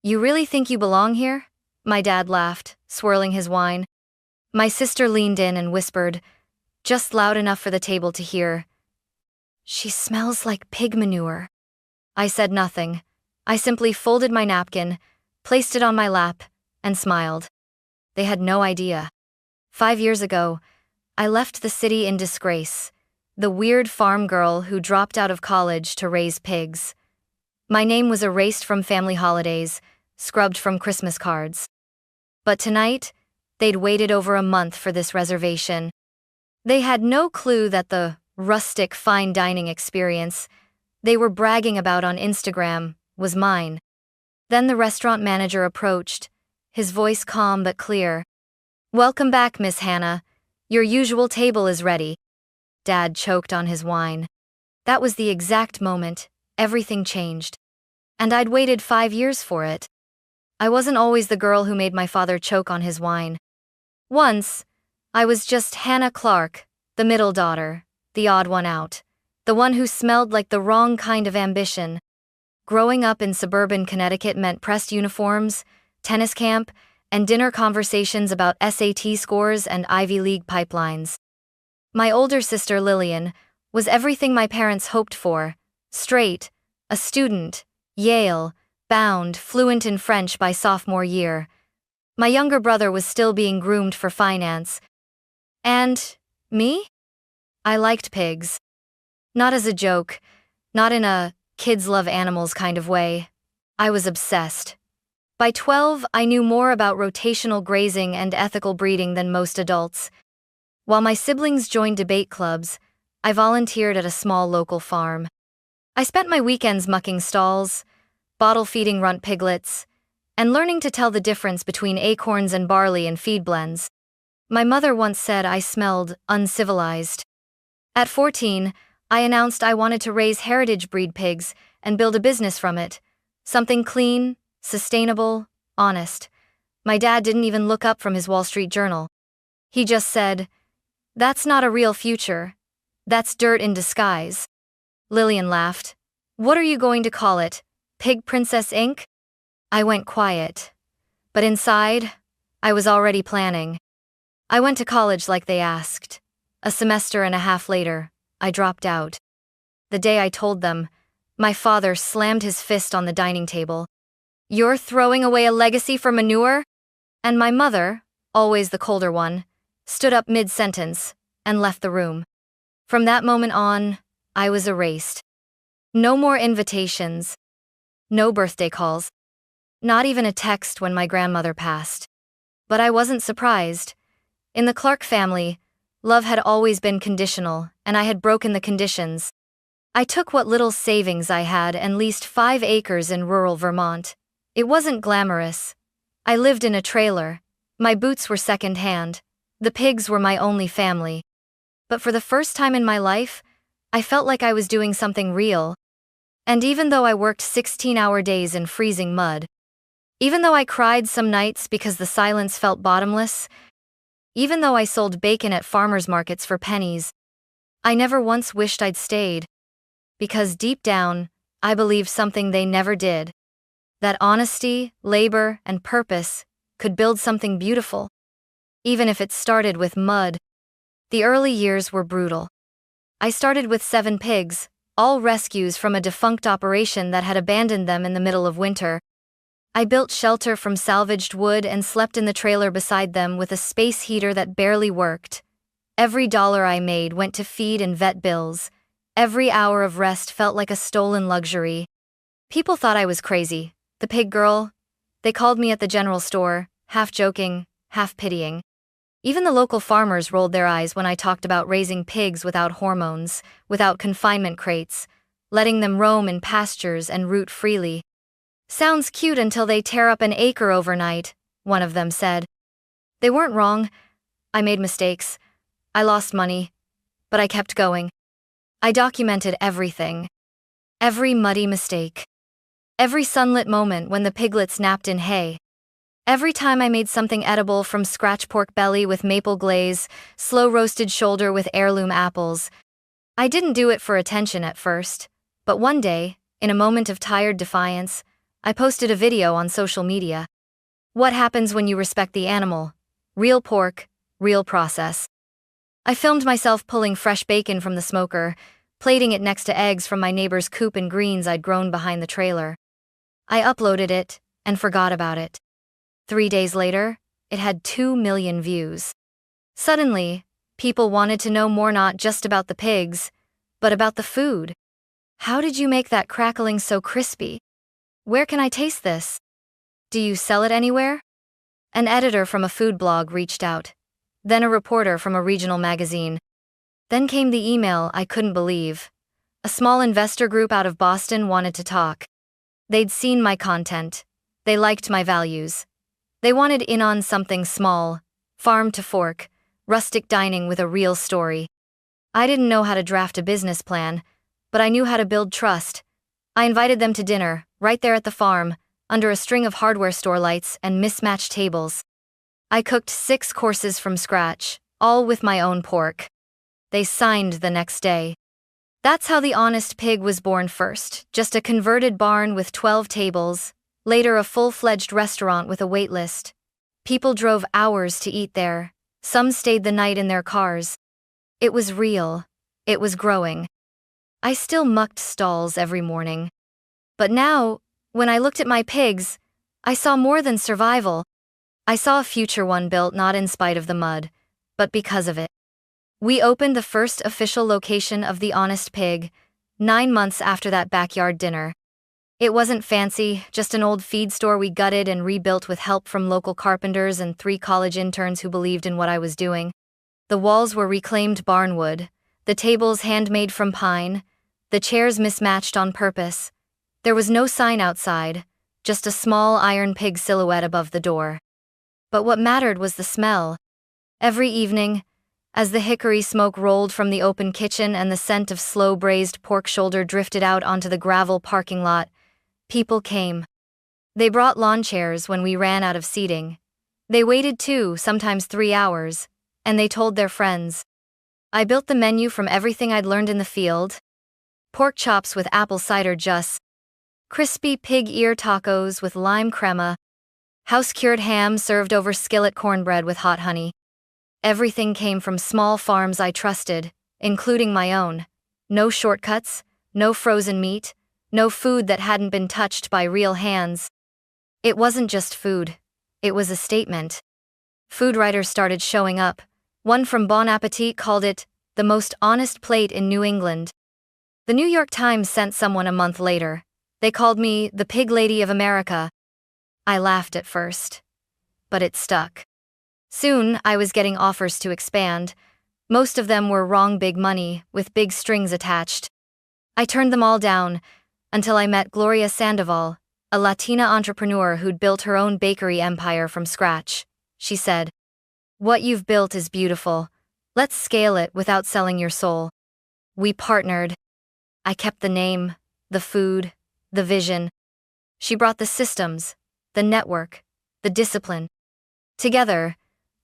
You really think you belong here? My dad laughed, swirling his wine. My sister leaned in and whispered, just loud enough for the table to hear, "She smells like pig manure." I said nothing. I simply folded my napkin, placed it on my lap, and smiled. They had no idea. 5 years ago, I left the city in disgrace, the weird farm girl who dropped out of college to raise pigs. My name was erased from family holidays, scrubbed from Christmas cards. But tonight, they'd waited over a month for this reservation. They had no clue that the rustic fine dining experience they were bragging about on Instagram was mine. Then the restaurant manager approached, his voice calm but clear. "Welcome back, Miss Hannah. Your usual table is ready." Dad choked on his wine. That was the exact moment everything changed. And I'd waited 5 years for it. I wasn't always the girl who made my father choke on his wine. Once, I was just Hannah Clark, the middle daughter, the odd one out, the one who smelled like the wrong kind of ambition. Growing up in suburban Connecticut meant pressed uniforms, tennis camp, and dinner conversations about SAT scores and Ivy League pipelines. My older sister Lillian was everything my parents hoped for: straight, a student, Yale, bound, fluent in French by sophomore year. My younger brother was still being groomed for finance. And me? I liked pigs. Not as a joke, not in a kids love animals kind of way. I was obsessed. By 12, I knew more about rotational grazing and ethical breeding than most adults. While my siblings joined debate clubs, I volunteered at a small local farm. I spent my weekends mucking stalls, bottle-feeding runt piglets, and learning to tell the difference between acorns and barley in feed blends. My mother once said I smelled uncivilized. At 14, I announced I wanted to raise heritage breed pigs and build a business from it. Something clean, sustainable, honest. My dad didn't even look up from his Wall Street Journal. He just said, "That's not a real future. That's dirt in disguise." Lillian laughed. "What are you going to call it? Pig Princess Inc.?" I went quiet. But inside, I was already planning. I went to college like they asked. A semester and a half later, I dropped out. The day I told them, my father slammed his fist on the dining table. "You're throwing away a legacy for manure?" And my mother, always the colder one, stood up mid-sentence and left the room. From that moment on, I was erased. No more invitations. No birthday calls. Not even a text when my grandmother passed. But I wasn't surprised. In the Clark family, love had always been conditional, and I had broken the conditions. I took what little savings I had and leased 5 acres in rural Vermont. It wasn't glamorous. I lived in a trailer. My boots were second-hand. The pigs were my only family. But for the first time in my life, I felt like I was doing something real. And even though I worked 16-hour days in freezing mud, even though I cried some nights because the silence felt bottomless, even though I sold bacon at farmers markets for pennies, I never once wished I'd stayed. Because deep down, I believed something they never did. That honesty, labor, and purpose could build something beautiful. Even if it started with mud. The early years were brutal. I started with 7 pigs, all rescues from a defunct operation that had abandoned them in the middle of winter. I built shelter from salvaged wood and slept in the trailer beside them with a space heater that barely worked. Every dollar I made went to feed and vet bills. Every hour of rest felt like a stolen luxury. People thought I was crazy, the pig girl. They called me at the general store, half joking, half pitying. Even the local farmers rolled their eyes when I talked about raising pigs without hormones, without confinement crates, letting them roam in pastures and root freely. "Sounds cute until they tear up an acre overnight," one of them said. They weren't wrong. I made mistakes. I lost money. But I kept going. I documented everything. Every muddy mistake. Every sunlit moment when the piglets napped in hay. Every time I made something edible, from scratch pork belly with maple glaze, slow roasted shoulder with heirloom apples. I didn't do it for attention at first, but one day, in a moment of tired defiance, I posted a video on social media. What happens when you respect the animal? Real pork, real process. I filmed myself pulling fresh bacon from the smoker, plating it next to eggs from my neighbor's coop and greens I'd grown behind the trailer. I uploaded it and forgot about it. 3 days later, it had 2 million views. Suddenly, people wanted to know more, not just about the pigs, but about the food. How did you make that crackling so crispy? Where can I taste this? Do you sell it anywhere? An editor from a food blog reached out. Then a reporter from a regional magazine. Then came the email I couldn't believe. A small investor group out of Boston wanted to talk. They'd seen my content. They liked my values. They wanted in on something small, farm to fork, rustic dining with a real story. I didn't know how to draft a business plan, but I knew how to build trust. I invited them to dinner, right there at the farm, under a string of hardware store lights and mismatched tables. I cooked 6 courses from scratch, all with my own pork. They signed the next day. That's how the Honest Pig was born first, just a converted barn with 12 tables, later a full-fledged restaurant with a wait list. People drove hours to eat there. Some stayed the night in their cars. It was real. It was growing. I still mucked stalls every morning. But now, when I looked at my pigs, I saw more than survival. I saw a future one built not in spite of the mud, but because of it. We opened the first official location of the Honest Pig, 9 months after that backyard dinner. It wasn't fancy, just an old feed store we gutted and rebuilt with help from local carpenters and 3 college interns who believed in what I was doing. The walls were reclaimed barnwood, the tables handmade from pine, the chairs mismatched on purpose. There was no sign outside, just a small iron pig silhouette above the door. But what mattered was the smell. Every evening, as the hickory smoke rolled from the open kitchen and the scent of slow-braised pork shoulder drifted out onto the gravel parking lot, people came. They brought lawn chairs when we ran out of seating. They waited 2, sometimes 3 hours, and they told their friends. I built the menu from everything I'd learned in the field. Pork chops with apple cider juice, crispy pig ear tacos with lime crema, house-cured ham served over skillet cornbread with hot honey. Everything came from small farms I trusted, including my own. No shortcuts, no frozen meat, no food that hadn't been touched by real hands. It wasn't just food. It was a statement. Food writers started showing up. One from Bon Appetit called it the most honest plate in New England. The New York Times sent someone a month later. They called me the Pig Lady of America. I laughed at first, but it stuck. Soon, I was getting offers to expand. Most of them were wrong big money, with big strings attached. I turned them all down, until I met Gloria Sandoval, a Latina entrepreneur who'd built her own bakery empire from scratch. She said, "What you've built is beautiful. Let's scale it without selling your soul." We partnered. I kept the name, the food, the vision. She brought the systems, the network, the discipline. Together,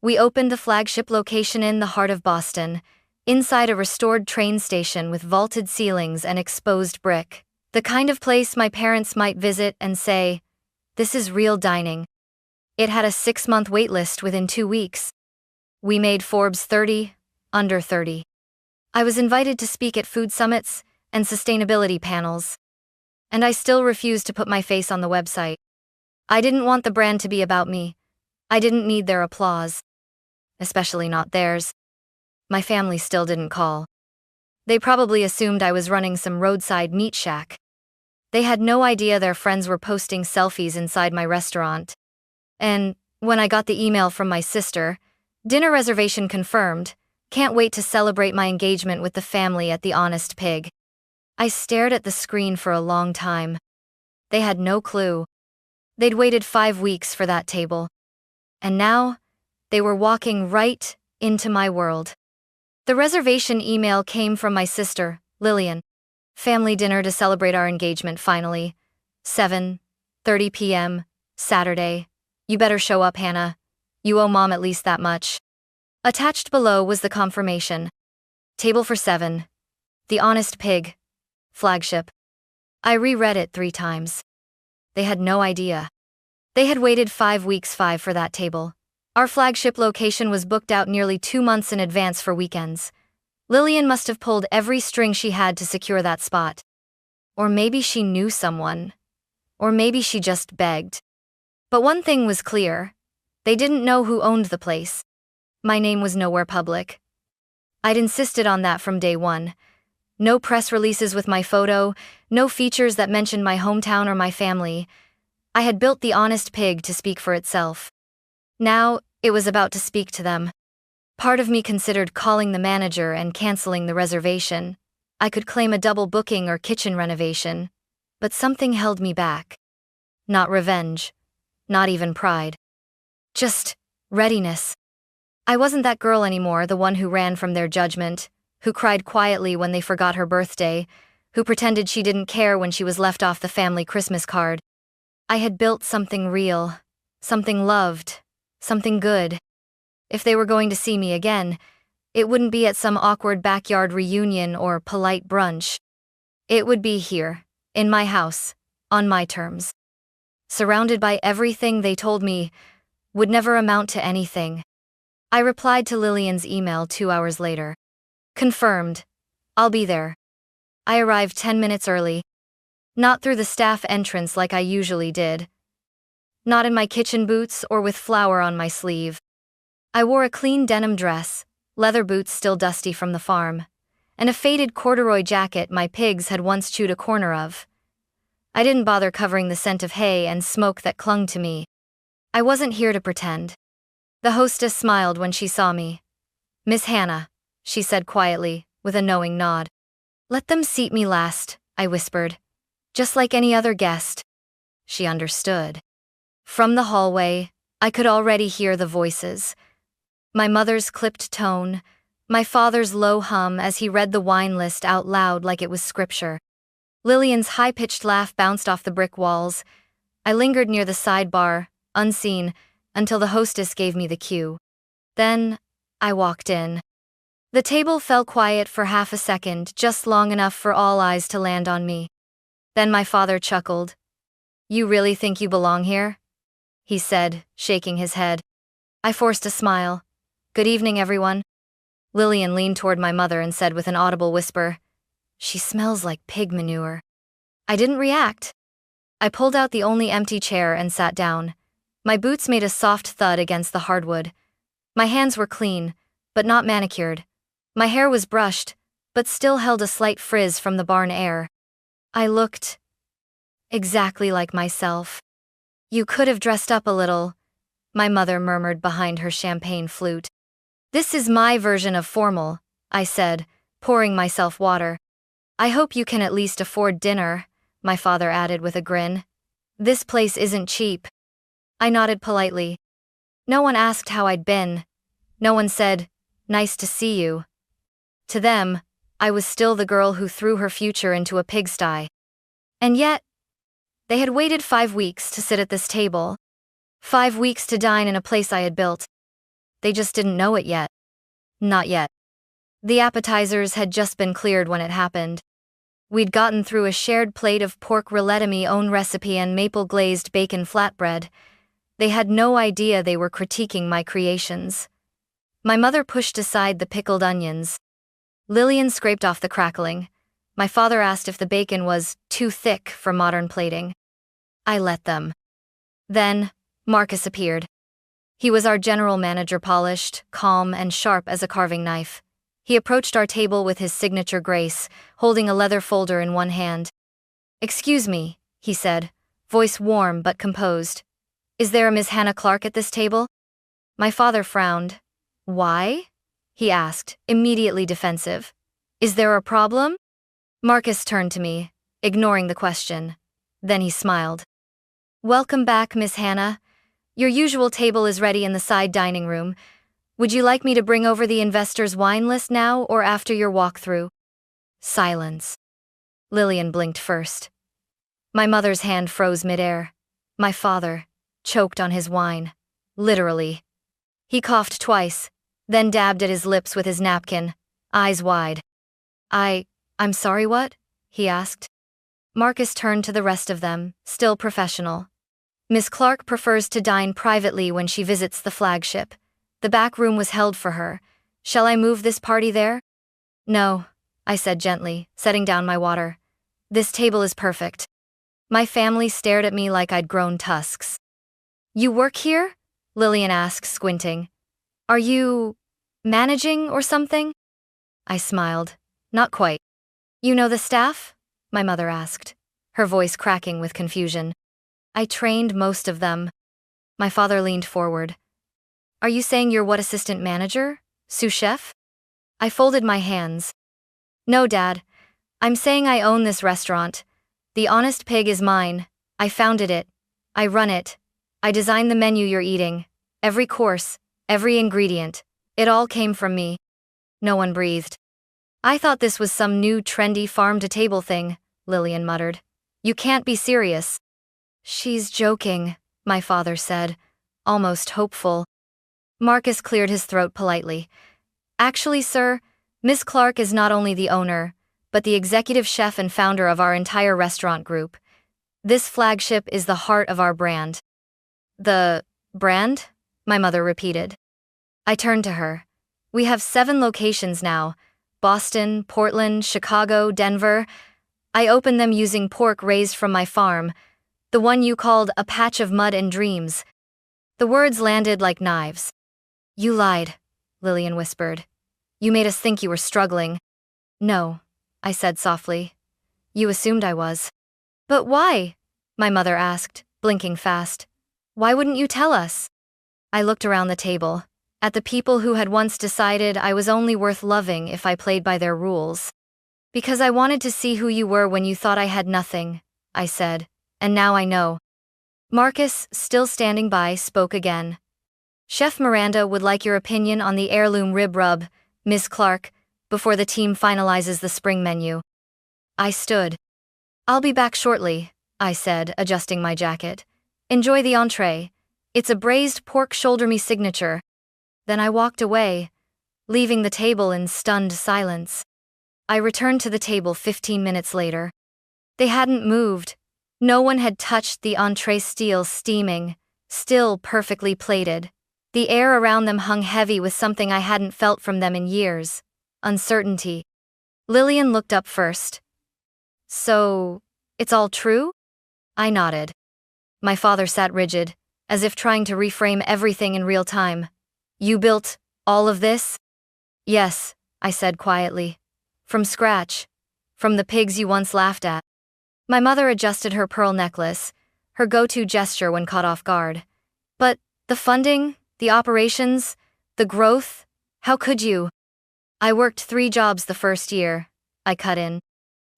we opened the flagship location in the heart of Boston, inside a restored train station with vaulted ceilings and exposed brick. The kind of place my parents might visit and say, "This is real dining." It had a 6-month wait list within 2 weeks. We made Forbes 30, under 30. I was invited to speak at food summits and sustainability panels. And I still refused to put my face on the website. I didn't want the brand to be about me. I didn't need their applause. Especially not theirs. My family still didn't call. They probably assumed I was running some roadside meat shack. They had no idea their friends were posting selfies inside my restaurant. And when I got the email from my sister, dinner reservation confirmed, can't wait to celebrate my engagement with the family at the Honest Pig. I stared at the screen for a long time. They had no clue. They'd waited 5 weeks for that table. And now, they were walking right into my world. The reservation email came from my sister, Lillian. Family dinner to celebrate our engagement finally. 7:30 p.m., Saturday. You better show up, Hannah. You owe Mom at least that much. Attached below was the confirmation. Table for 7. The Honest Pig. Flagship. I reread it 3 times. They had no idea. They had waited 5 weeks for that table. Our flagship location was booked out nearly 2 months in advance for weekends. Lillian must have pulled every string she had to secure that spot. Or maybe she knew someone. Or maybe she just begged. But one thing was clear. They didn't know who owned the place. My name was nowhere public. I'd insisted on that from day one. No press releases with my photo, no features that mentioned my hometown or my family. I had built the honest pig to speak for itself. Now, it was about to speak to them. Part of me considered calling the manager and canceling the reservation. I could claim a double booking or kitchen renovation. But something held me back. Not revenge. Not even pride. Just readiness. I wasn't that girl anymore, the one who ran from their judgment, who cried quietly when they forgot her birthday, who pretended she didn't care when she was left off the family Christmas card. I had built something real, something loved, something good. If they were going to see me again, it wouldn't be at some awkward backyard reunion or polite brunch. It would be here, in my house, on my terms. Surrounded by everything they told me would never amount to anything. I replied to Lillian's email 2 hours later. Confirmed. I'll be there. I arrived 10 minutes early. Not through the staff entrance like I usually did. Not in my kitchen boots or with flour on my sleeve. I wore a clean denim dress, leather boots still dusty from the farm, and a faded corduroy jacket my pigs had once chewed a corner of. I didn't bother covering the scent of hay and smoke that clung to me. I wasn't here to pretend. The hostess smiled when she saw me. "Miss Hannah," she said quietly, with a knowing nod. "Let them seat me last," I whispered. "Just like any other guest." She understood. From the hallway, I could already hear the voices. My mother's clipped tone, my father's low hum as he read the wine list out loud like it was scripture. Lillian's high-pitched laugh bounced off the brick walls. I lingered near the sidebar, unseen, until the hostess gave me the cue. Then, I walked in. The table fell quiet for half a second, just long enough for all eyes to land on me. Then my father chuckled. "You really think you belong here?" he said, shaking his head. I forced a smile. "Good evening, everyone." Lillian leaned toward my mother and said with an audible whisper, "She smells like pig manure." I didn't react. I pulled out the only empty chair and sat down. My boots made a soft thud against the hardwood. My hands were clean, but not manicured. My hair was brushed, but still held a slight frizz from the barn air. I looked exactly like myself. "You could have dressed up a little," my mother murmured behind her champagne flute. "This is my version of formal," I said, pouring myself water. "I hope you can at least afford dinner," my father added with a grin. "This place isn't cheap." I nodded politely. No one asked how I'd been. No one said, "Nice to see you." To them, I was still the girl who threw her future into a pigsty. And yet, they had waited 5 weeks to sit at this table. 5 weeks to dine in a place I had built. They just didn't know it yet. Not yet. The appetizers had just been cleared when it happened. We'd gotten through a shared plate of pork rillette, own recipe, and maple-glazed bacon flatbread. They had no idea they were critiquing my creations. My mother pushed aside the pickled onions. Lillian scraped off the crackling. My father asked if the bacon was too thick for modern plating. I let them. Then, Marcus appeared. He was our general manager, polished, calm, and sharp as a carving knife. He approached our table with his signature grace, holding a leather folder in one hand. "Excuse me," he said, voice warm but composed. "Is there a Miss Hannah Clark at this table?" My father frowned. "Why?" he asked, immediately defensive. "Is there a problem?" Marcus turned to me, ignoring the question. Then he smiled. "Welcome back, Miss Hannah. Your usual table is ready in the side dining room. Would you like me to bring over the investor's wine list now or after your walkthrough?" Silence. Lillian blinked first. My mother's hand froze midair. My father choked on his wine. Literally. He coughed twice, then dabbed at his lips with his napkin, eyes wide. I'm sorry, what?" he asked. Marcus turned to the rest of them, still professional. Miss Clark prefers to dine privately when she visits the flagship. The back room was held for her. Shall I move this party there? No, I said gently, setting down my water. This table is perfect. My family stared at me like I'd grown tusks. You work here? Lillian asked, squinting. Are you managing or something? I smiled. Not quite. You know the staff? My mother asked, her voice cracking with confusion. I trained most of them. My father leaned forward. Are you saying you're what, assistant manager? Sous chef? I folded my hands. No, Dad. I'm saying I own this restaurant. The Honest Pig is mine. I founded it. I run it. I designed the menu you're eating. Every course, every ingredient. It all came from me. No one breathed. I thought this was some new trendy farm-to-table thing, Lillian muttered. You can't be serious. She's joking, my father said, almost hopeful. Marcus cleared his throat politely. Actually, sir, Miss Clark is not only the owner, but the executive chef and founder of our entire restaurant group. This flagship is the heart of our brand. The brand? My mother repeated. I turned to her. We have 7 locations now. Boston, Portland, Chicago, Denver. I opened them using pork raised from my farm, the one you called a patch of mud and dreams. The words landed like knives. You lied, Lillian whispered. You made us think you were struggling. No, I said softly. You assumed I was. But why? My mother asked, blinking fast. Why wouldn't you tell us? I looked around the table, at the people who had once decided I was only worth loving if I played by their rules. Because I wanted to see who you were when you thought I had nothing, I said, and now I know. Marcus, still standing by, spoke again. Chef Miranda would like your opinion on the heirloom rib rub, Miss Clark, before the team finalizes the spring menu. I stood. I'll be back shortly, I said, adjusting my jacket. Enjoy the entree. It's a braised pork shoulder meat signature. Then I walked away, leaving the table in stunned silence. I returned to the table 15 minutes later. They hadn't moved. No one had touched the entree, steel steaming, still perfectly plated. The air around them hung heavy with something I hadn't felt from them in years. Uncertainty. Lillian looked up first. So, it's all true? I nodded. My father sat rigid, as if trying to reframe everything in real time. You built all of this? Yes, I said quietly. From scratch. From the pigs you once laughed at. My mother adjusted her pearl necklace, her go-to gesture when caught off guard. But the funding, the operations, the growth, how could you? I worked 3 jobs the first year, I cut in.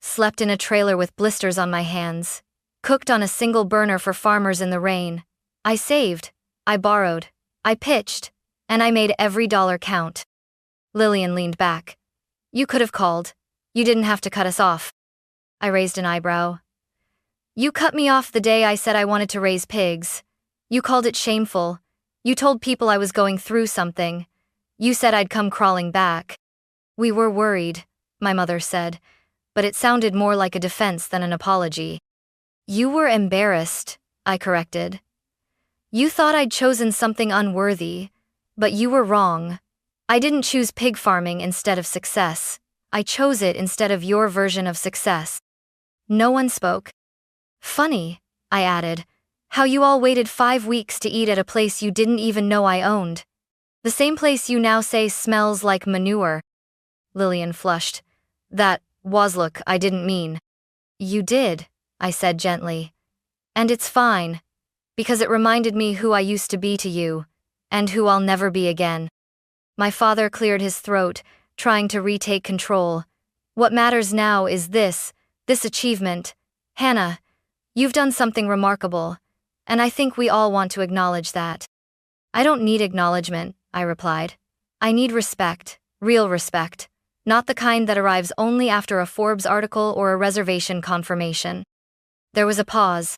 Slept in a trailer with blisters on my hands. Cooked on a single burner for farmers in the rain. I saved. I borrowed. I pitched. And I made every dollar count. Lillian leaned back. You could have called. You didn't have to cut us off. I raised an eyebrow. You cut me off the day I said I wanted to raise pigs. You called it shameful. You told people I was going through something. You said I'd come crawling back. We were worried, my mother said, but it sounded more like a defense than an apology. You were embarrassed, I corrected. You thought I'd chosen something unworthy, but you were wrong. I didn't choose pig farming instead of success. I chose it instead of your version of success. No one spoke. Funny, I added, how you all waited 5 weeks to eat at a place you didn't even know I owned. The same place you now say smells like manure. Lillian flushed. That was, look, I didn't mean. You did, I said gently. And it's fine, because it reminded me who I used to be to you, and who I'll never be again. My father cleared his throat, trying to retake control. What matters now is this achievement. Hannah, you've done something remarkable, and I think we all want to acknowledge that. I don't need acknowledgement, I replied. I need respect, real respect, not the kind that arrives only after a Forbes article or a reservation confirmation. There was a pause.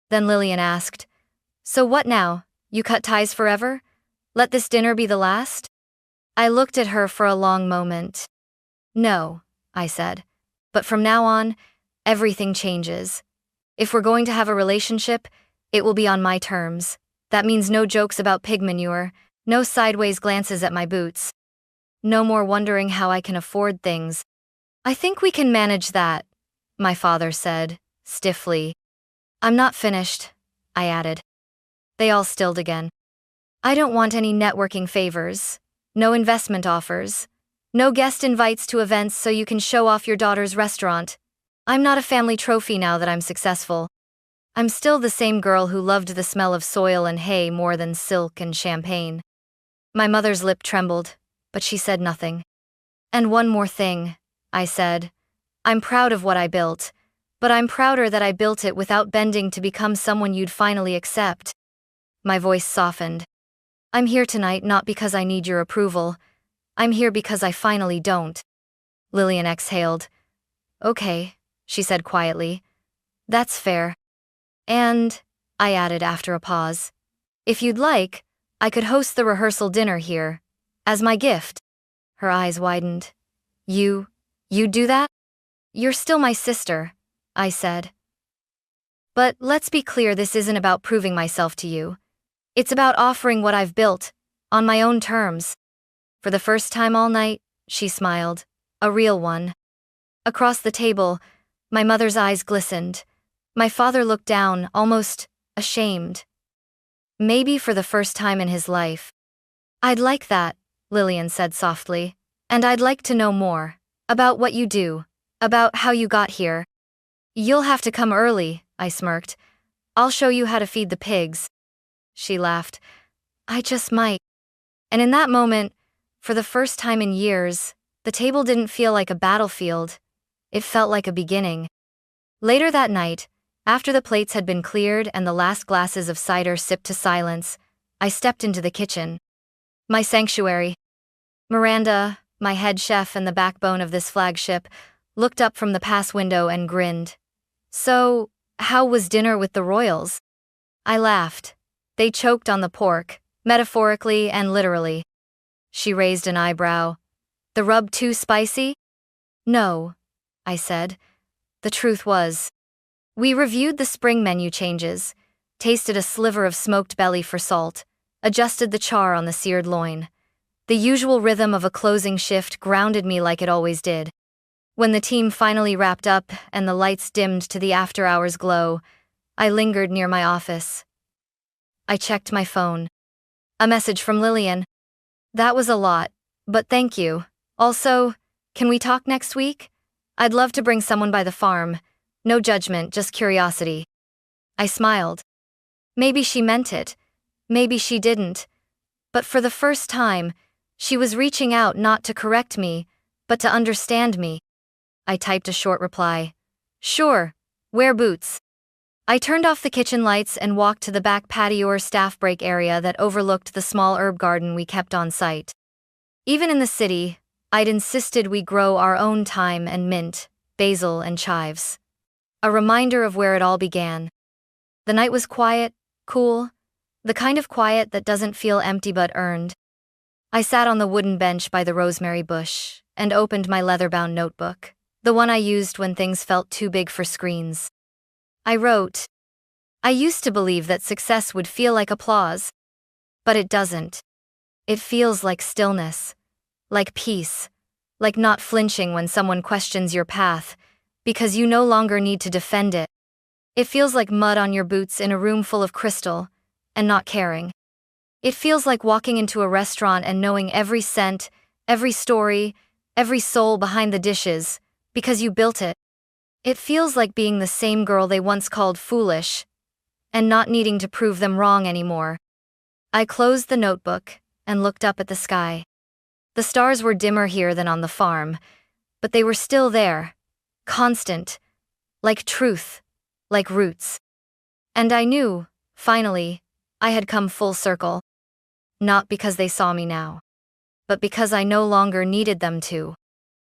Then Lillian asked, So what now? You cut ties forever? Let this dinner be the last? I looked at her for a long moment. No, I said. But from now on, everything changes. If we're going to have a relationship, it will be on my terms. That means no jokes about pig manure, no sideways glances at my boots. No more wondering how I can afford things. I think we can manage that, my father said, stiffly. I'm not finished, I added. They all stilled again. I don't want any networking favors, no investment offers, no guest invites to events so you can show off your daughter's restaurant. I'm not a family trophy now that I'm successful. I'm still the same girl who loved the smell of soil and hay more than silk and champagne. My mother's lip trembled, but she said nothing. And one more thing, I said. I'm proud of what I built, but I'm prouder that I built it without bending to become someone you'd finally accept. My voice softened. I'm here tonight not because I need your approval. I'm here because I finally don't. Lillian exhaled. Okay, she said quietly. That's fair. And, I added after a pause, if you'd like, I could host the rehearsal dinner here, as my gift. Her eyes widened. You'd do that? You're still my sister, I said. But let's be clear, this isn't about proving myself to you. It's about offering what I've built, on my own terms. For the first time all night, she smiled, a real one. Across the table, my mother's eyes glistened. My father looked down, almost ashamed. Maybe for the first time in his life. I'd like that, Lillian said softly. And I'd like to know more. About what you do. About how you got here. You'll have to come early, I smirked. I'll show you how to feed the pigs. She laughed. I just might. And in that moment, for the first time in years, the table didn't feel like a battlefield. It felt like a beginning. Later that night, after the plates had been cleared and the last glasses of cider sipped to silence, I stepped into the kitchen. My sanctuary. Miranda, my head chef and the backbone of this flagship, looked up from the pass window and grinned. So, how was dinner with the royals? I laughed. They choked on the pork, metaphorically and literally. She raised an eyebrow. The rub too spicy? No, I said. The truth was, we reviewed the spring menu changes, tasted a sliver of smoked belly for salt, adjusted the char on the seared loin. The usual rhythm of a closing shift grounded me like it always did. When the team finally wrapped up and the lights dimmed to the after-hours glow, I lingered near my office. I checked my phone. A message from Lillian. That was a lot, but thank you. Also, can we talk next week? I'd love to bring someone by the farm. No judgment, just curiosity. I smiled. Maybe she meant it. Maybe she didn't. But for the first time, she was reaching out not to correct me, but to understand me. I typed a short reply. Sure, wear boots. I turned off the kitchen lights and walked to the back patio or staff break area that overlooked the small herb garden we kept on site. Even in the city, I'd insisted we grow our own thyme and mint, basil and chives. A reminder of where it all began. The night was quiet, cool, the kind of quiet that doesn't feel empty but earned. I sat on the wooden bench by the rosemary bush and opened my leather-bound notebook, the one I used when things felt too big for screens. I wrote, I used to believe that success would feel like applause, but it doesn't. It feels like stillness, like peace, like not flinching when someone questions your path, because you no longer need to defend it. It feels like mud on your boots in a room full of crystal, and not caring. It feels like walking into a restaurant and knowing every scent, every story, every soul behind the dishes, because you built it. It feels like being the same girl they once called foolish, and not needing to prove them wrong anymore. I closed the notebook and looked up at the sky. The stars were dimmer here than on the farm, but they were still there, constant, like truth, like roots. And I knew, finally, I had come full circle. Not because they saw me now, but because I no longer needed them to.